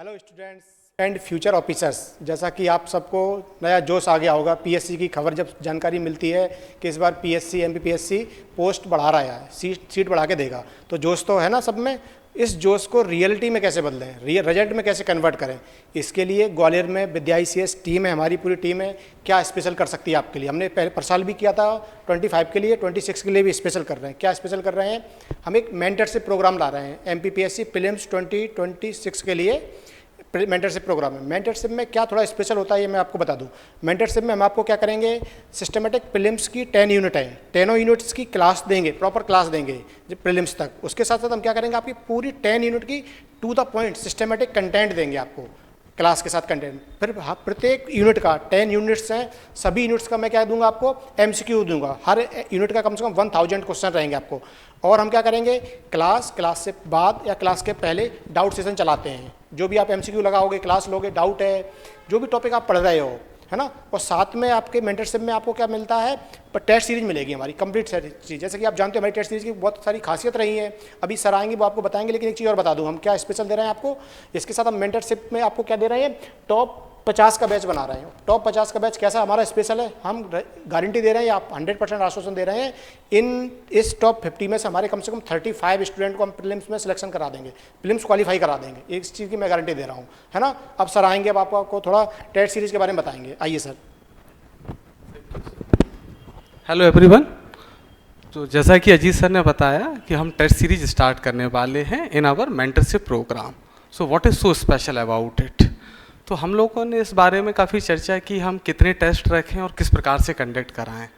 Hello students and future officers, जैसा कि आप सबको नया जोश आ गया होगा। पीएससी की खबर जब जानकारी मिलती है कि इस बार पीएससी एमपीपीएससी पोस्ट बढ़ा रहा है, सीट बढ़ा के देगा, तो जोश तो है ना सब में। इस जोश को रियलिटी में कैसे बदलें, रिजल्ट में कैसे कन्वर्ट करें, इसके लिए ग्वालियर में विद्या ICS टीम है, हमारी पूरी टीम है। क्या स्पेशल कर सकती है आपके लिए? हमने पहले पर साल भी किया था 25 के लिए, 26 के लिए भी स्पेशल कर रहे हैं। क्या स्पेशल कर रहे हैं? हम एक मेंटरशिप प्रोग्राम ला रहे हैं एमपीपीएससी प्रीलिम्स 2026 के लिए। मेंटरशिप प्रोग्राम है। मेंटरशिप में क्या थोड़ा स्पेशल होता है ये मैं आपको बता दूं। मेंटरशिप में हम आपको क्या करेंगे, सिस्टमेटिक प्रीलिम्स की 10 यूनिट है, 10 यूनिट्स की क्लास देंगे, प्रॉपर क्लास देंगे प्रीलिम्स तक। उसके साथ साथ हम क्या करेंगे, आपकी पूरी 10 यूनिट की to the point systematic content देंगे आपको क्लास के साथ कंटेंट। फिर प्रत्येक यूनिट का 10 यूनिट्स हैं, सभी यूनिट्स का मैं क्या दूंगा आपको, MCQ दूंगा। हर यूनिट का कम से कम 1000 क्वेश्चन रहेंगे आपको। और हम क्या करेंगे, क्लास से बाद या क्लास के पहले डाउट सेशन चलाते हैं। जो भी आप MCQ लगाओगे, क्लास लोगे, डाउट है, जो भी टॉपिक आप पढ़ रहे हो, है ना। और साथ में आपके मेंटरशिप में आपको क्या मिलता है, पर टेस्ट सीरीज मिलेगी हमारी, कंप्लीट सीरीज। जैसे कि आप जानते हो हमारी टेस्ट सीरीज की बहुत सारी खासियत रही है, अभी सर आएंगे वो आपको बताएंगे। लेकिन एक चीज़ और बता दूं, हम क्या स्पेशल दे रहे हैं आपको। इसके साथ हम मेंटरशिप में आपको क्या दे रहे हैं, टॉप 50 का बैच बना रहे हैं। टॉप 50 का बैच कैसा हमारा स्पेशल है, हम गारंटी दे रहे हैं, आप 100% आश्वासन दे रहे हैं। इस टॉप 50 में से हमारे कम से कम 35 स्टूडेंट को हम प्रीलिम्स में सिलेक्शन करा देंगे, प्रीलिम्स क्वालीफाई करा देंगे। एक चीज़ की मैं गारंटी दे रहा हूँ, है ना। अब सर आएंगे, अब आपको थोड़ा टेस्ट सीरीज के बारे में बताएंगे। आइए सर। Hello everyone. तो जैसा कि अजीत सर ने बताया कि हम टेस्ट सीरीज स्टार्ट करने वाले हैं in our mentorship program. So what is so special about it. तो हम लोगों ने इस बारे में काफ़ी चर्चा की, हम कितने टेस्ट रखें और किस प्रकार से कंडक्ट कराएं।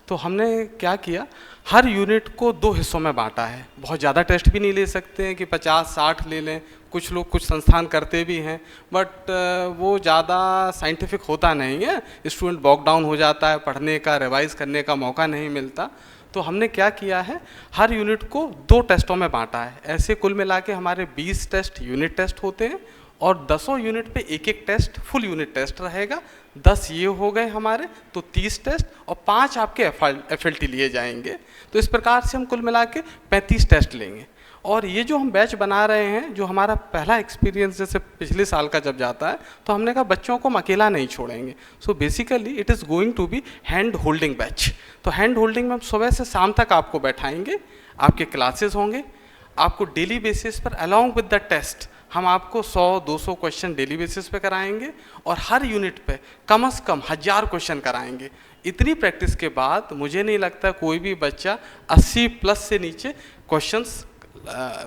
तो हमने क्या किया, हर यूनिट को 2 हिस्सों में बांटा है। बहुत ज़्यादा टेस्ट भी नहीं ले सकते हैं कि 50-60 ले लें, कुछ लोग कुछ संस्थान करते भी हैं, बट वो ज़्यादा साइंटिफिक होता नहीं है। स्टूडेंट बॉक डाउन हो जाता है, पढ़ने का रिवाइज करने का मौका नहीं मिलता। तो हमने क्या किया है, हर यूनिट को 2 टेस्टों में बांटा है। ऐसे कुल मिला के हमारे 20 टेस्ट यूनिट टेस्ट होते हैं और 10 यूनिट पे एक टेस्ट फुल यूनिट टेस्ट रहेगा। 10 ये हो गए हमारे, तो 30 टेस्ट और 5 आपके FLT लिए जाएंगे। तो इस प्रकार से हम कुल मिला के 35 टेस्ट लेंगे। और ये जो हम बैच बना रहे हैं, जो हमारा पहला एक्सपीरियंस जैसे पिछले साल का जब जाता है, तो हमने कहा बच्चों को हम अकेला नहीं छोड़ेंगे। So basically it is going to be hand holding batch. तो हैंड होल्डिंग में हम सुबह से शाम तक आपको बैठाएंगे, आपके क्लासेस होंगे, आपको डेली बेसिस पर अलॉन्ग विद द टेस्ट हम आपको 100-200 क्वेश्चन डेली बेसिस पे कराएंगे और हर यूनिट पे कम से कम 1000 क्वेश्चन कराएंगे। इतनी प्रैक्टिस के बाद मुझे नहीं लगता कोई भी बच्चा 80+ से नीचे क्वेश्चंस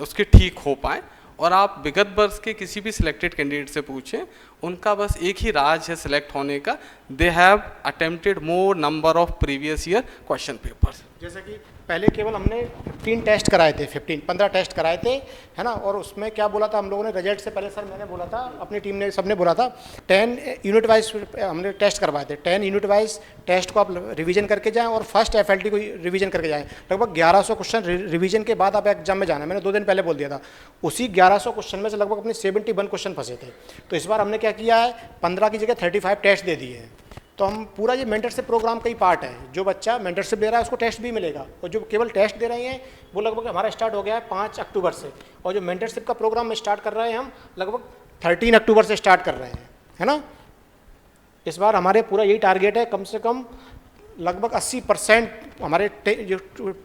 उसके ठीक हो पाए। और आप विगत वर्ष के किसी भी सिलेक्टेड कैंडिडेट से पूछें, उनका बस एक ही राज है सिलेक्ट होने का, they have attempted more number of previous year question papers. जैसे कि पहले केवल हमने 15 टेस्ट कराए थे, 15 टेस्ट कराए थे, है ना। और उसमें क्या बोला था हम लोगों ने, रिजल्ट से पहले सर मैंने बोला था, अपनी टीम ने सबने बोला था 10 यूनिट वाइज हमने टेस्ट करवाए थे। 10 यूनिट वाइज टेस्ट को आप रिवीजन करके जाएं और फर्स्ट FLT को रिवीजन करके जाएं। लगभग 1100 क्वेश्चन रिवीजन के बाद आप एग्जाम में जाना है। मैंने 2 दिन पहले बोल दिया था। उसी 1100 क्वेश्चन में से लगभग अपने 71 क्वेश्चन फंसे थे। तो इस बार हमने क्या किया है, 15 की जगह 35 टेस्ट दे दिए हैं। तो हम पूरा ये मेंटरशिप प्रोग्राम का ही पार्ट है। जो बच्चा मेंटरशिप ले रहा है उसको टेस्ट भी मिलेगा, और जो केवल टेस्ट दे रहे हैं वो लगभग हमारा स्टार्ट हो गया है 5 अक्टूबर से। और जो मेंटरशिप का प्रोग्राम में स्टार्ट कर रहे हैं हम लगभग 13 अक्टूबर से स्टार्ट कर रहे हैं, है ना। इस बार हमारे पूरा यही टारगेट है, कम से कम लगभग 80% हमारे जो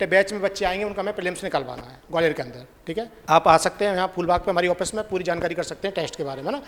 बैच में बच्चे आएंगे उनका हमें प्रीलिम्स निकलवाना है ग्वालियर के अंदर। ठीक है, आप आ सकते हैं यहाँ फूलबाग पे हमारी ऑफिस में, पूरी जानकारी कर सकते हैं टेस्ट के बारे में ना।